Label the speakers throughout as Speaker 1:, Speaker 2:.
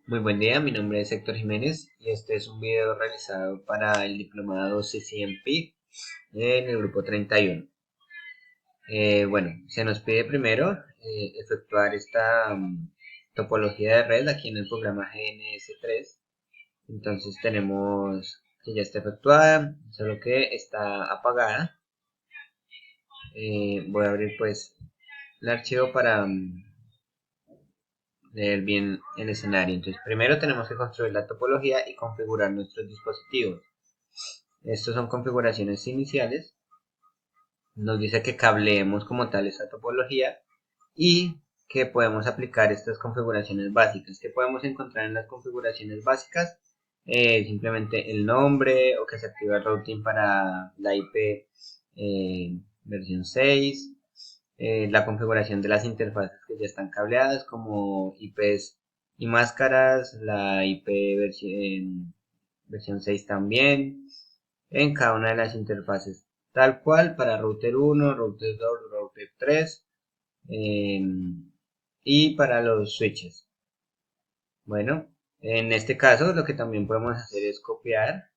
Speaker 1: Muy buen día, mi nombre es Héctor Jiménez y este es un video realizado para el diplomado CCNP en el grupo 31. Bueno, se nos pide primero efectuar esta topología de red aquí en el programa GNS3. Entonces tenemos que ya está efectuada, solo que está apagada. Voy a abrir pues el archivo para leer bien el escenario. Entonces primero tenemos que construir la topología y configurar nuestros dispositivos. Estos son configuraciones iniciales. Nos dice que cableemos como tal esta topología y que podemos aplicar estas configuraciones básicas. ¿Qué podemos encontrar en las configuraciones básicas? Simplemente el nombre o que se activa el routing para la IP versión 6. La configuración de las interfaces que ya están cableadas como IPs y máscaras, la IP versión 6 también en cada una de las interfaces, tal cual para router 1, router 2, router 3 eh, y para los switches. Bueno, en este caso lo que también podemos hacer es copiar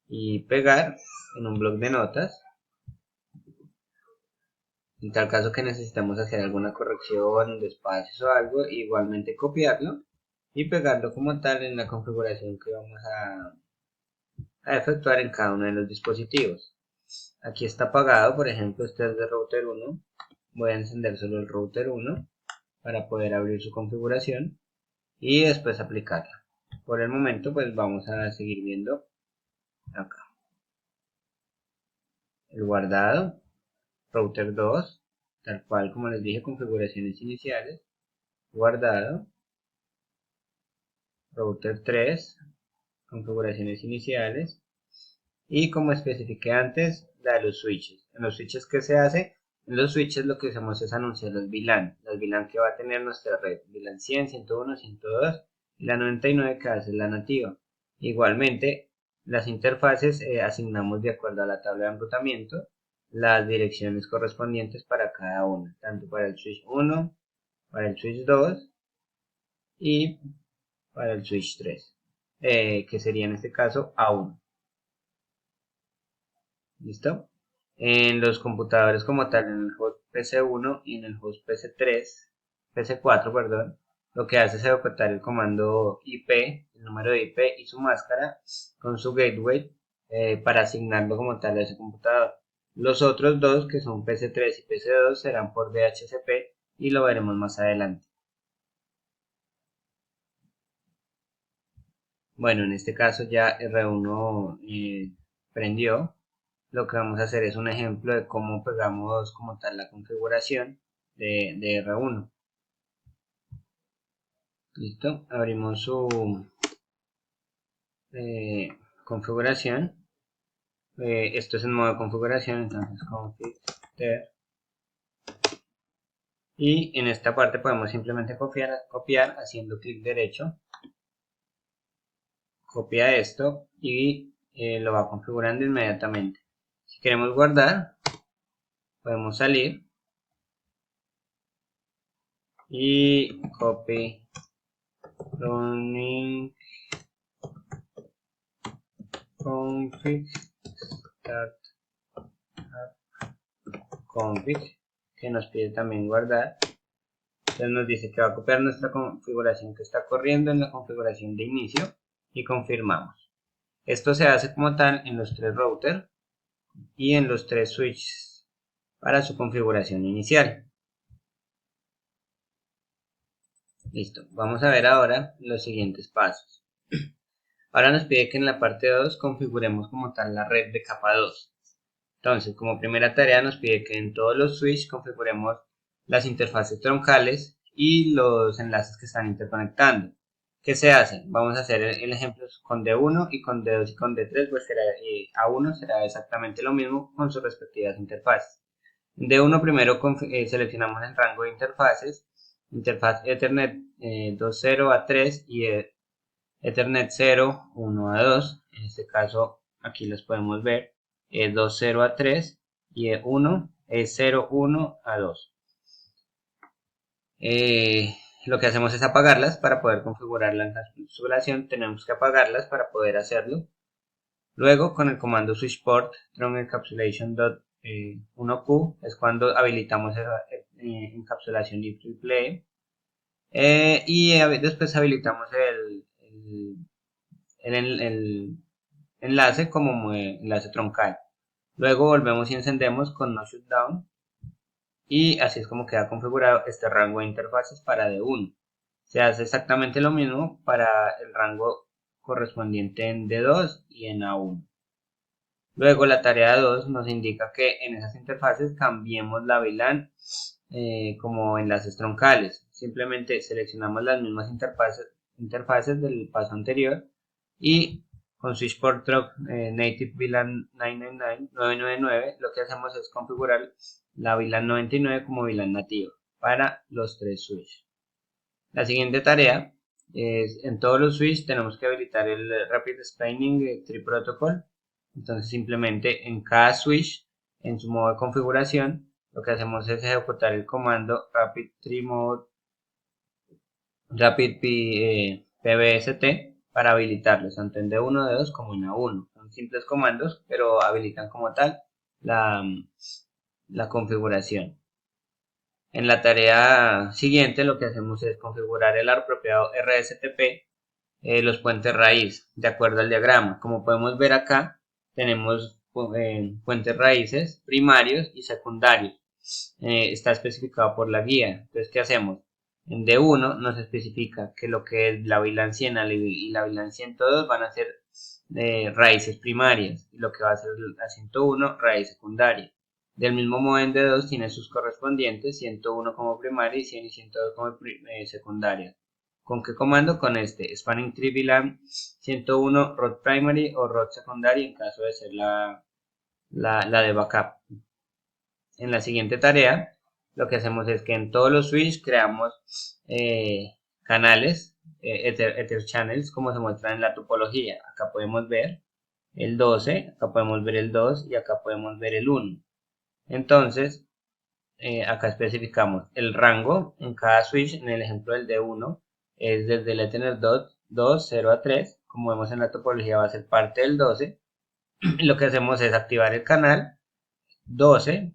Speaker 1: y pegar en un bloc de notas. En tal caso que necesitamos hacer alguna corrección de espacios o algo, igualmente copiarlo y pegarlo como tal en la configuración que vamos a efectuar en cada uno de los dispositivos. Aquí está apagado, por ejemplo, este es de router 1. Voy a encender solo el router 1 para poder abrir su configuración y después aplicarla. Por el momento, pues vamos a seguir viendo acá el guardado, router 2, tal cual como les dije, configuraciones iniciales, guardado, router 3, configuraciones iniciales, y como especifiqué antes, la de los switches. En los switches, ¿qué se hace? En los switches lo que hacemos es anunciar los VLAN. Los VLAN que va a tener nuestra red. VLAN 100, 101, 102 y la 99 que va a ser la nativa. Igualmente, las interfaces asignamos de acuerdo a la tabla de enrutamiento las direcciones correspondientes para cada una. Tanto para el switch 1, para el switch 2 y para el switch 3. Que sería en este caso A1. ¿Listo? En los computadores como tal, en el host PC1 y en el host PC3, PC4, perdón, lo que hace es ejecutar el comando IP, el número de IP y su máscara con su gateway para asignarlo como tal a ese computador. Los otros dos, que son PC3 y PC2, serán por DHCP y lo veremos más adelante. Bueno, en este caso ya R1 prendió. Lo que vamos a hacer es un ejemplo de cómo pegamos como tal la configuración de R1. Listo, abrimos su configuración. Esto es en modo configuración, entonces config ter. Y en esta parte podemos simplemente copiar haciendo clic derecho. Copia esto y lo va configurando inmediatamente. Si queremos guardar, podemos salir y copy running config start config, que nos pide también guardar. Entonces nos dice que va a copiar nuestra configuración que está corriendo en la configuración de inicio y confirmamos. Esto se hace como tal en los tres routers y en los tres switches para su configuración inicial. Listo, vamos a ver ahora los siguientes pasos. Ahora nos pide que en la parte 2 configuremos como tal la red de capa 2. Entonces, como primera tarea nos pide que en todos los switches configuremos las interfaces troncales y los enlaces que están interconectando. ¿Qué se hace? Vamos a hacer el ejemplo con D1 y con D2 y con D3, pues será, A1 será exactamente lo mismo con sus respectivas interfaces. En D1 primero seleccionamos el rango de interfaces, interfaz Ethernet 2.0 a 3 y Ethernet 0, 1 a 2. En este caso aquí los podemos ver. 2.0 a 3 y 1 es 0, 1 a 2. lo que hacemos es apagarlas para poder configurar la encapsulación. Tenemos que apagarlas para poder hacerlo. Luego, con el comando switchport from encapsulation.1q es cuando habilitamos esa encapsulación y triple después habilitamos el enlace como enlace troncal. Luego volvemos y encendemos con no shutdown y así es como queda configurado este rango de interfaces para D1. Se hace exactamente lo mismo para el rango correspondiente en D2 y en A1. Luego la tarea 2 nos indica que en esas interfaces cambiemos la VLAN como enlaces troncales. Simplemente seleccionamos las mismas interfaces del paso anterior y con switchport native VLAN 999 lo que hacemos es configurar la VLAN 99 como VLAN nativa para los tres switches. La siguiente tarea es en todos los switches tenemos que habilitar el Rapid Spinning Tree Protocol. Entonces simplemente en cada switch en su modo de configuración lo que hacemos es ejecutar el comando rapid tree mode rapid pbst para habilitarlos tanto en D1, D2 como en A1. Son simples comandos pero habilitan como tal la configuración. En la tarea siguiente lo que hacemos es configurar el apropiado RSTP, los puentes raíz, de acuerdo al diagrama. Como podemos ver acá, tenemos puentes raíces primarios y secundarios. Está especificado por la guía. Entonces, ¿qué hacemos? En D1 nos especifica que lo que es la VLAN 100 y la VLAN 102 van a ser raíces primarias y lo que va a ser la 101 raíz secundaria. Del mismo modo en D2 tiene sus correspondientes 101 como primaria y 100 y 102 como secundaria. ¿Con qué comando? Con este spanning tree VLAN 101 root primary o root secondary en caso de ser la de backup. En la siguiente tarea lo que hacemos es que en todos los switches creamos canales ether channels como se muestra en la topología. Acá podemos ver el 12, acá podemos ver el 2 y acá podemos ver el 1. Entonces acá especificamos el rango en cada switch. En el ejemplo del D1 es desde el Ethernet 2, 0 a 3. Como vemos en la topología va a ser parte del 12. Lo que hacemos es activar el canal 12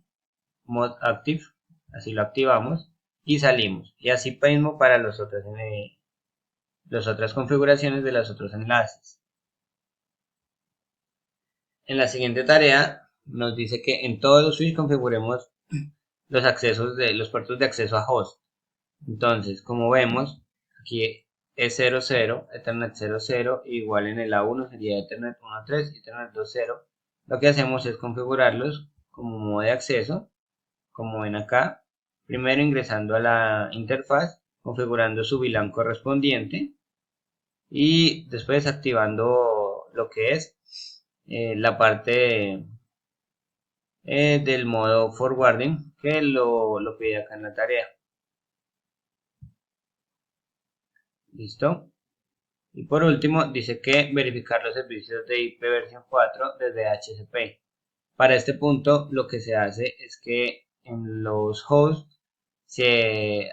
Speaker 1: mod active, así lo activamos y salimos. Y así mismo para las otras configuraciones de los otros enlaces. En la siguiente tarea nos dice que en todos los switches configuremos los accesos de los puertos de acceso a host. Entonces, como vemos, aquí es 00, Ethernet 00, igual en el A1 sería Ethernet 1.3 y Ethernet 2.0. Lo que hacemos es configurarlos como modo de acceso, como ven acá. Primero ingresando a la interfaz, configurando su VLAN correspondiente y después activando lo que es la parte del modo forwarding que lo pide acá en la tarea. Listo. Y por último dice que verificar los servicios de IP versión 4 desde HCP. Para este punto lo que se hace es que en los hosts se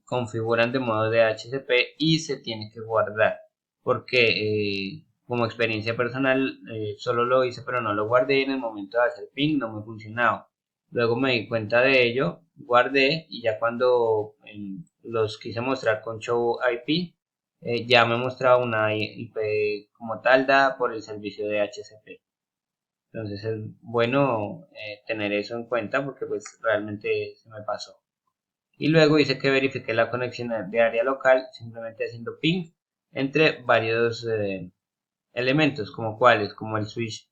Speaker 1: configuran de modo de HCP y se tiene que guardar porque como experiencia personal solo lo hice pero no lo guardé y en el momento de hacer ping no me funcionaba. Luego me di cuenta de ello, guardé y ya cuando los quise mostrar con show IP ya me mostraba una IP como tal dada por el servicio de HCP. Entonces es bueno tener eso en cuenta porque pues realmente se me pasó. Y luego dice que verifique la conexión de área local simplemente haciendo ping entre varios elementos como cuáles, como el switch,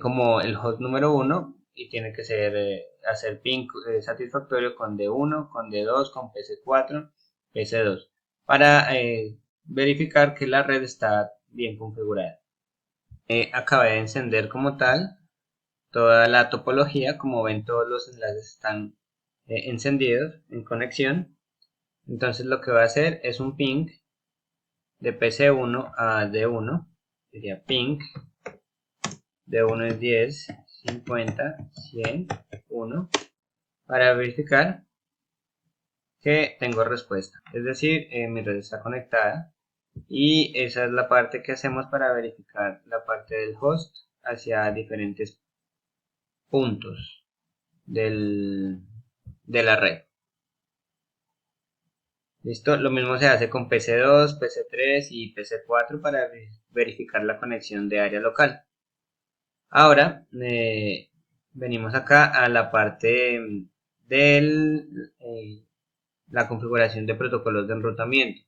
Speaker 1: como el host número 1 y tiene que ser hacer ping satisfactorio con D1, con D2, con PC4, PC2 para verificar que la red está bien configurada. Acabé de encender como tal toda la topología. Como ven, todos los enlaces están encendidos en conexión. Entonces lo que va a hacer es un ping de PC1 a D1. Sería ping D1 es 10, 50, 100, 1 para verificar que tengo respuesta. Es decir, mi red está conectada y esa es la parte que hacemos para verificar la parte del host hacia diferentes puntos de la red. Listo, lo mismo se hace con PC2, PC3 y PC4 para verificar la conexión de área local. Ahora venimos acá a la parte de la configuración de protocolos de enrutamiento.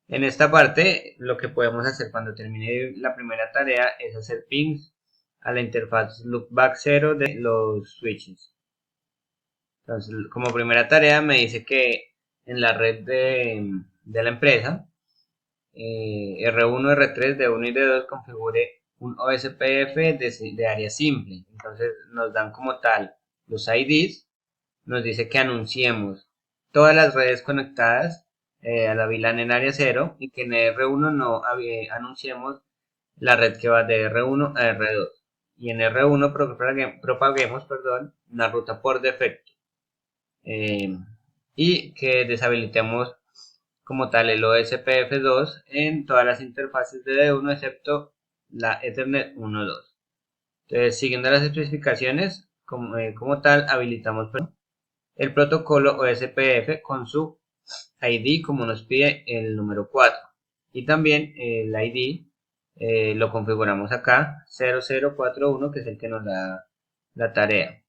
Speaker 1: En esta parte lo que podemos hacer cuando termine la primera tarea es hacer pings a la interfaz loopback 0 de los switches. Entonces, como primera tarea me dice que en la red de la empresa R1, R3, D1 y D2 configure un OSPF de área simple. Entonces nos dan como tal los IDs, nos dice que anunciemos todas las redes conectadas a la VLAN en área 0 y que en R1 no anunciemos la red que va de R1 a R2 y en R1 propaguemos una ruta por defecto y que deshabilitemos como tal el OSPF2 en todas las interfaces de D1 excepto la Ethernet 1.2. Entonces, siguiendo las especificaciones, como tal, habilitamos el protocolo OSPF con su ID como nos pide el número 4. Y también el ID lo configuramos acá, 0041, que es el que nos da la tarea.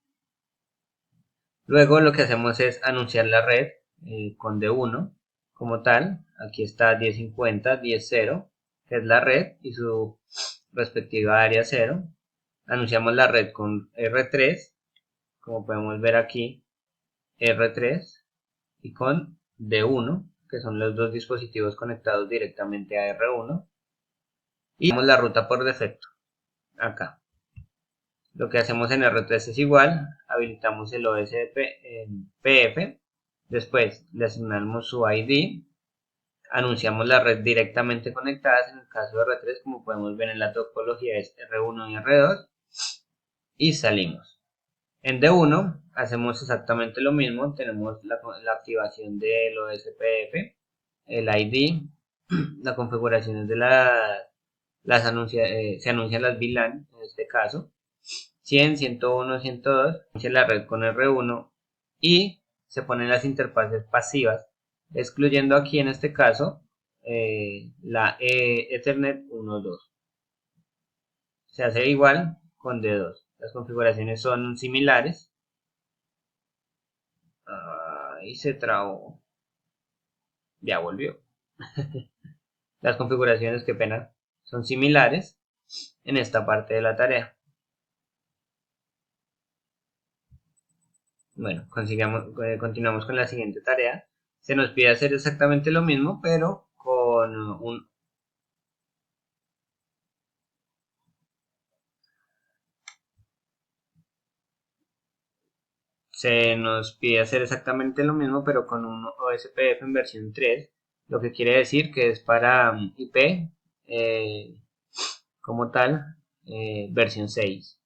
Speaker 1: Luego lo que hacemos es anunciar la red con D1 como tal. Aquí está 1050, 10.0, que es la red y su respectiva área 0. Anunciamos la red con R3, como podemos ver aquí, R3, y con D1, que son los dos dispositivos conectados directamente a R1. Y damos la ruta por defecto, acá. Lo que hacemos en R3 es igual, habilitamos el OSPF, después le asignamos su ID, anunciamos la red directamente conectadas, en el caso de R3 como podemos ver en la topología es R1 y R2, y salimos. En D1 hacemos exactamente lo mismo, tenemos la activación del OSPF, el ID, la configuración de se anuncian las VLAN en este caso, 100, 101, 102, inicia la red con R1 y se ponen las interfaces pasivas, excluyendo aquí en este caso la Ethernet 1.2. Se hace igual con D2. Las configuraciones son similares. Ahí se trabó. Ya volvió. Las configuraciones, qué pena, son similares en esta parte de la tarea. Bueno, continuamos con la siguiente tarea. Se nos pide hacer exactamente lo mismo, pero con se nos pide hacer exactamente lo mismo, pero con un OSPF en versión 3, lo que quiere decir que es para IP como tal, versión 6.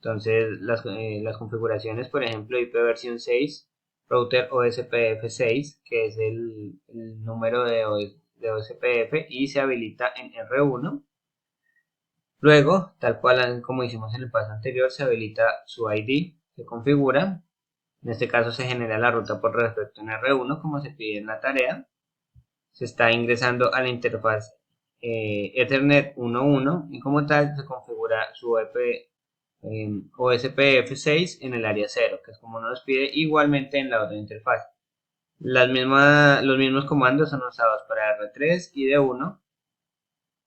Speaker 1: Entonces, las configuraciones, por ejemplo, IP versión 6, router OSPF 6, que es el número de OSPF, y se habilita en R1. Luego, tal cual como hicimos en el paso anterior, se habilita su ID, se configura. En este caso se genera la ruta por defecto en R1, como se pide en la tarea. Se está ingresando a la interfaz Ethernet 1.1 y como tal se configura su OSPF6 en el área 0, que es como nos pide igualmente en la otra interfaz. Los mismos comandos son usados para R3 y D1,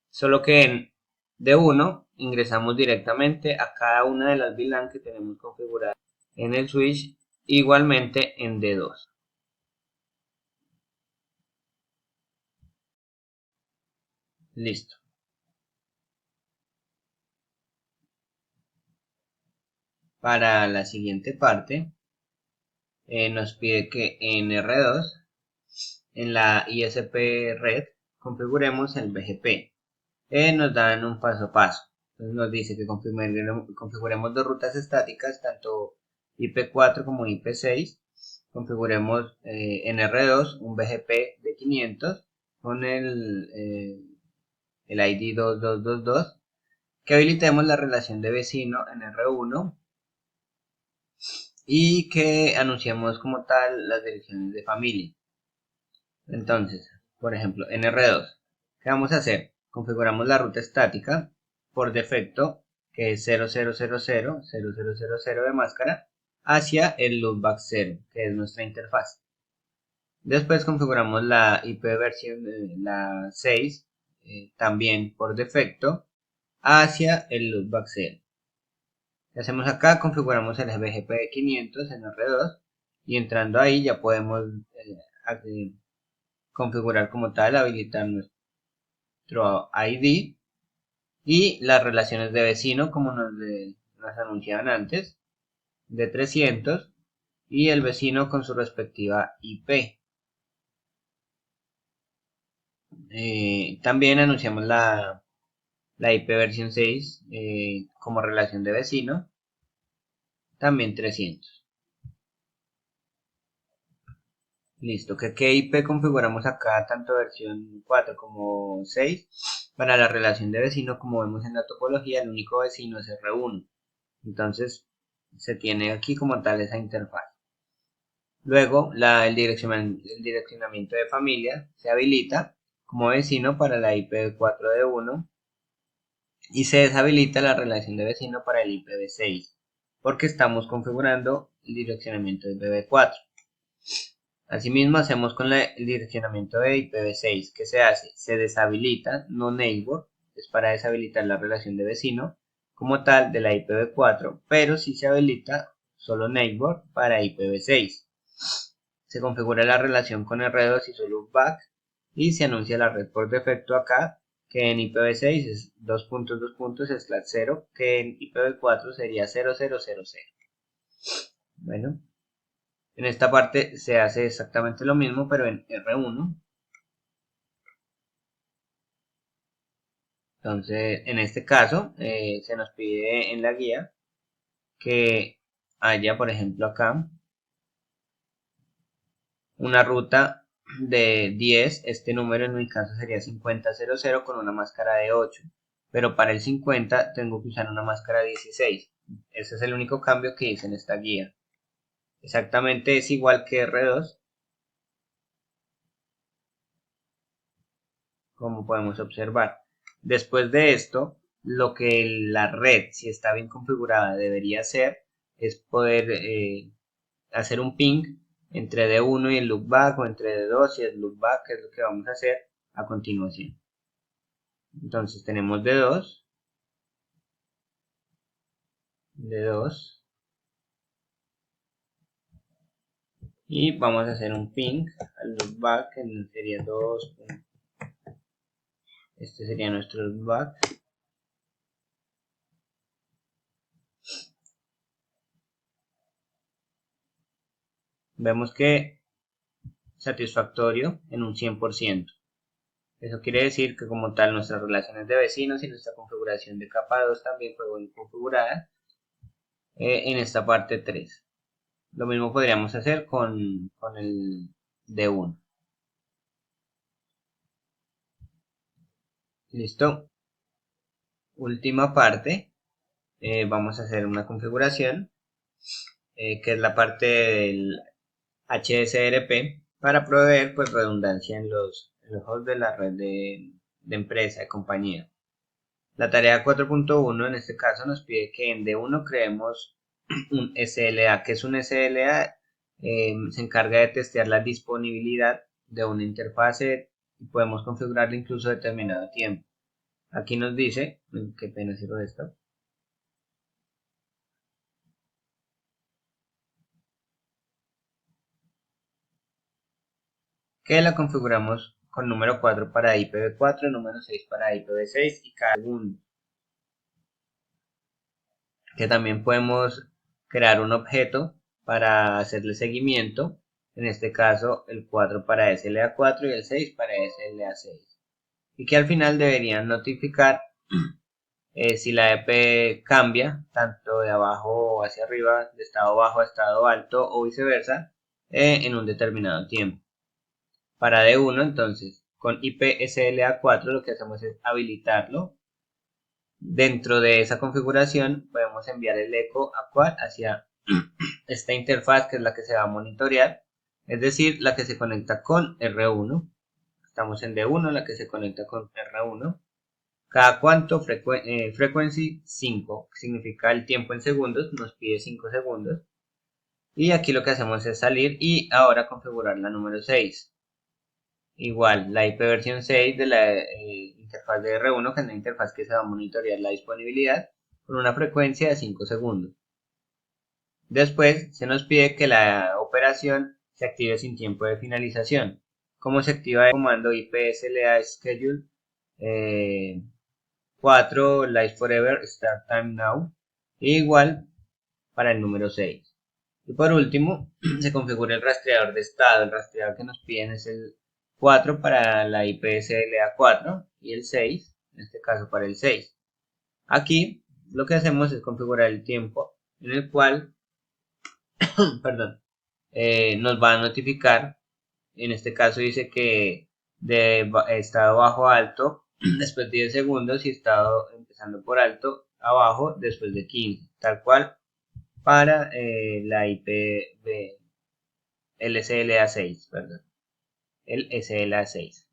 Speaker 1: solo que en D1 ingresamos directamente a cada una de las VLAN que tenemos configuradas en el switch, igualmente en D2. Listo. Para la siguiente parte nos pide que en R2, en la ISP red, configuremos el BGP. Nos dan un paso a paso. Entonces nos dice que configuremos dos rutas estáticas, tanto IP4 como IP6, configuremos en R2 un BGP de 500 con el ID 2222, que habilitemos la relación de vecino en R1 y que anunciemos como tal las direcciones de familia. Entonces, por ejemplo, en R2, ¿qué vamos a hacer? Configuramos la ruta estática por defecto, que es 0000 de máscara, hacia el loopback 0, que es nuestra interfaz. Después configuramos la IP versión la 6, también por defecto, hacia el loopback 0. ¿Qué hacemos acá? Configuramos el BGP de 500 en R2 y entrando ahí ya podemos configurar como tal, habilitar nuestro ID y las relaciones de vecino como nos anunciaban antes, de 300, y el vecino con su respectiva IP. También anunciamos la IP versión 6 como relación de vecino, también 300. Listo, ¿qué IP configuramos acá, tanto versión 4 como 6? Para la relación de vecino, como vemos en la topología, el único vecino es R1. Entonces, se tiene aquí como tal esa interfaz. Luego, el direccionamiento de familia se habilita como vecino para la IPv4 de 1 y se deshabilita la relación de vecino para el IPv6 porque estamos configurando el direccionamiento de IPv4. Asimismo, hacemos con el direccionamiento de IPv6. ¿Qué se hace? Se deshabilita no neighbor, es para deshabilitar la relación de vecino como tal de la IPv4, pero sí se habilita solo neighbor para IPv6. Se configura la relación con R2 y su loopback y se anuncia la red por defecto acá, que en IPv6 es 2.2./0, que en IPv4 sería 0000. Bueno, en esta parte se hace exactamente lo mismo, pero en R1. Entonces, en este caso, se nos pide en la guía que haya, por ejemplo, acá una ruta de 10. Este número en mi caso sería 5000 con una máscara de 8. Pero para el 50 tengo que usar una máscara de 16. Ese es el único cambio que hice en esta guía. Exactamente es igual que R2, como podemos observar. Después de esto, lo que la red, si está bien configurada, debería hacer es poder hacer un ping entre D1 y el loopback, o entre D2 y el loopback, que es lo que vamos a hacer a continuación. Entonces tenemos D2, y vamos a hacer un ping al loopback, que sería 2. Este sería nuestro loopback. Vemos que satisfactorio en un 100%. Eso quiere decir que como tal nuestras relaciones de vecinos y nuestra configuración de capa 2 también fue bien configurada en esta parte 3. Lo mismo podríamos hacer con el D1. Listo. Última parte. Vamos a hacer una configuración que es la parte del HSRP para proveer pues redundancia en los hosts de la red de empresa, de compañía. La tarea 4.1 en este caso nos pide que en D1 creemos un SLA. ¿Qué es un SLA? Se encarga de testear la disponibilidad de una interfase y podemos configurarla incluso determinado tiempo. Aquí nos dice, qué pena cierro esto, que la configuramos con número 4 para IPv4, número 6 para IPv6 y cada segundo. Que también podemos crear un objeto para hacerle seguimiento, en este caso el 4 para SLA4 y el 6 para SLA6, y que al final deberían notificar si la EP cambia tanto de abajo hacia arriba, de estado bajo a estado alto o viceversa, en un determinado tiempo. Para D1, entonces, con IP SLA4 lo que hacemos es habilitarlo. Dentro de esa configuración podemos enviar el eco a cuál hacia esta interfaz que es la que se va a monitorear, es decir, la que se conecta con R1. Estamos en D1, la que se conecta con R1. Cada cuánto, frequency 5, significa el tiempo en segundos, nos pide 5 segundos. Y aquí lo que hacemos es salir y ahora configurar la número 6. Igual, la IP versión 6 de la interfaz de R1, que es la interfaz que se va a monitorear la disponibilidad, con una frecuencia de 5 segundos. Después se nos pide que la operación se active sin tiempo de finalización. ¿Cómo se activa el comando ipsla schedule 4 live forever start time now? Igual para el número 6. Y por último, se configura el rastreador de estado. El rastreador que nos piden es el 4 para la ipsla4 y el 6, en este caso para el 6. Aquí lo que hacemos es configurar el tiempo en el cual perdón, nos va a notificar. En este caso dice que de estado bajo a alto después de 10 segundos y estado empezando por alto a bajo después de 15, tal cual para la IP de LSLA6, perdón, el SLA6.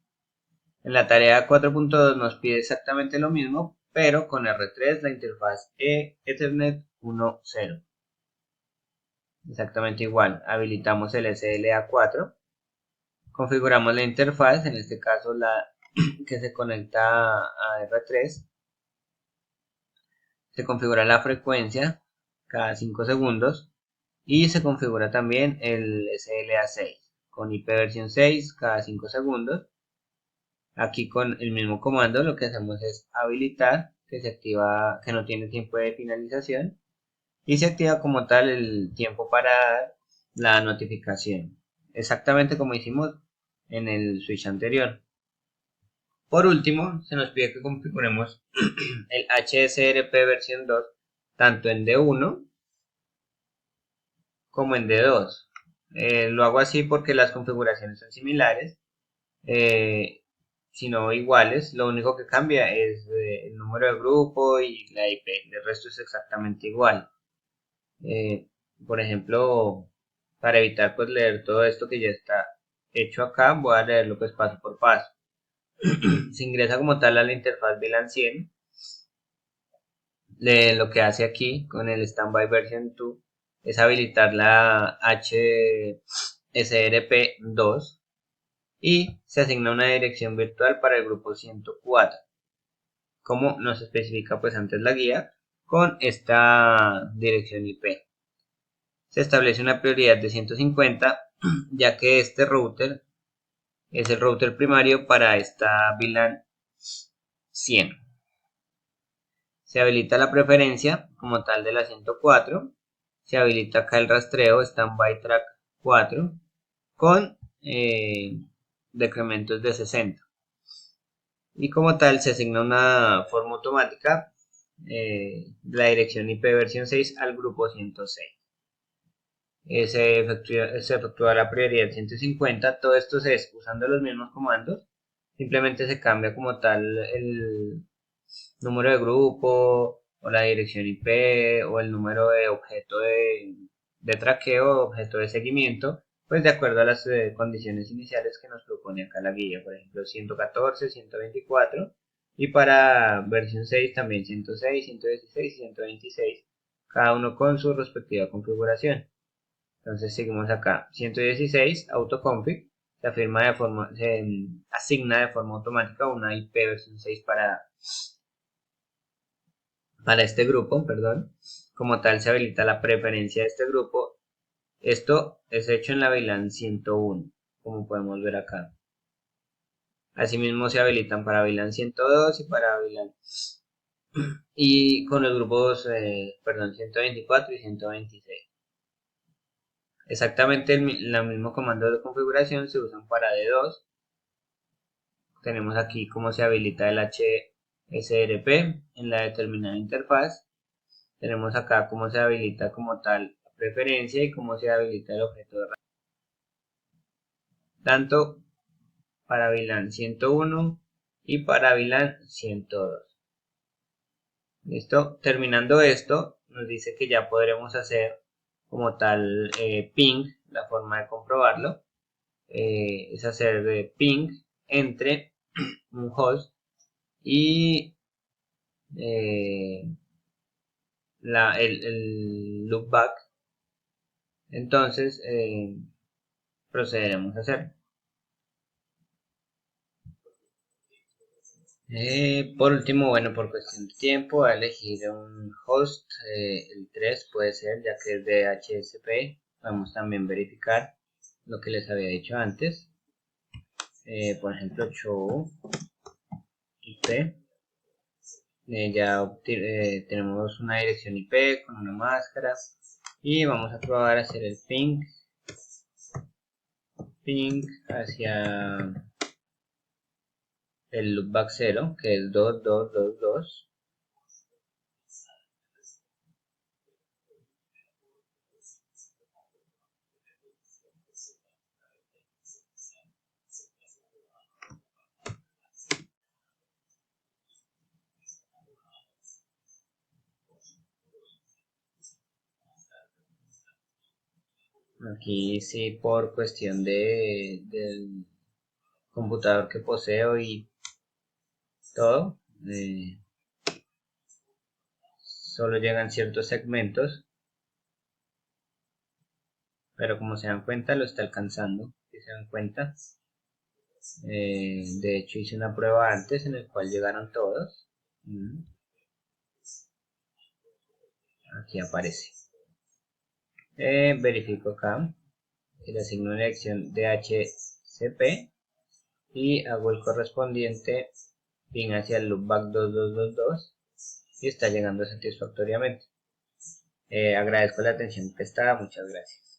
Speaker 1: En la tarea 4.2 nos pide exactamente lo mismo, pero con R3, la interfaz Ethernet 1.0. Exactamente igual, habilitamos el SLA4, configuramos la interfaz, en este caso la que se conecta a R3, se configura la frecuencia cada 5 segundos y se configura también el SLA6 con IP versión 6 cada 5 segundos. Aquí con el mismo comando lo que hacemos es habilitar, que se activa, que no tiene tiempo de finalización, y se activa como tal el tiempo para la notificación, exactamente como hicimos en el switch anterior. Por último, se nos pide que configuremos el HSRP versión 2 tanto en D1 como en D2. Lo hago así porque las configuraciones son similares, sino iguales. Lo único que cambia es el número de grupo y la IP. El resto es exactamente igual. Por ejemplo, para evitar pues leer todo esto que ya está hecho acá, voy a leerlo pues paso por paso. Se ingresa como tal a la interfaz VLAN 100. Lo que hace aquí con el Standby Version 2 es habilitar la HSRP2 y se asigna una dirección virtual para el grupo 104, como nos especifica pues antes la guía, con esta dirección IP. Se establece una prioridad de 150, ya que este router es el router primario para esta VLAN 100. Se habilita la preferencia como tal de la 104. Se habilita acá el rastreo Standby Track 4 con decrementos de 60. Y como tal se asigna una forma automática de la dirección IP versión 6 al grupo 106. Se efectúa la prioridad 150. Todo esto se es usando los mismos comandos. Simplemente se cambia como tal el número de grupo o la dirección IP o el número de objeto de traqueo, objeto de seguimiento, pues de acuerdo a las condiciones iniciales que nos propone acá la guía, por ejemplo 114, 124 y para versión 6 también 106, 116 y 126, cada uno con su respectiva configuración. Entonces seguimos acá, 116 autoconfig, se asigna de forma automática una IP versión 6 para este grupo, perdón. Como tal se habilita la preferencia de este grupo. Esto es hecho en la VLAN 101, como podemos ver acá. Asimismo se habilitan para VLAN 102 y para VLAN y con los grupos, 124 y 126. Exactamente el mismo comando de configuración se usan para D2. Tenemos aquí cómo se habilita el HSRP en la determinada interfaz. Tenemos acá cómo se habilita como tal la preferencia y cómo se habilita el objeto de rastreo. tanto para VLAN 101 y para VLAN 102. Listo, terminando esto, nos dice que ya podremos hacer como tal ping. La forma de comprobarlo es hacer ping entre un host y el loopback. Entonces procederemos a hacer. Por último, bueno, por cuestión de tiempo, voy a elegir un host, el 3 puede ser, ya que es de HSP. Vamos también a verificar lo que les había dicho antes. Por ejemplo, show IP. Ya tenemos una dirección IP con una máscara. Y vamos a probar a hacer el ping hacia el loopback 0, que es 2222. Aquí sí, por cuestión del computador que poseo y todo, solo llegan ciertos segmentos, pero como se dan cuenta lo está alcanzando. Si se dan cuenta, de hecho hice una prueba antes en el cual llegaron todos. Aquí aparece. Verifico acá y le asigno una dirección DHCP y hago el correspondiente ping hacia el loopback 2222 y está llegando satisfactoriamente. Agradezco la atención prestada, muchas gracias.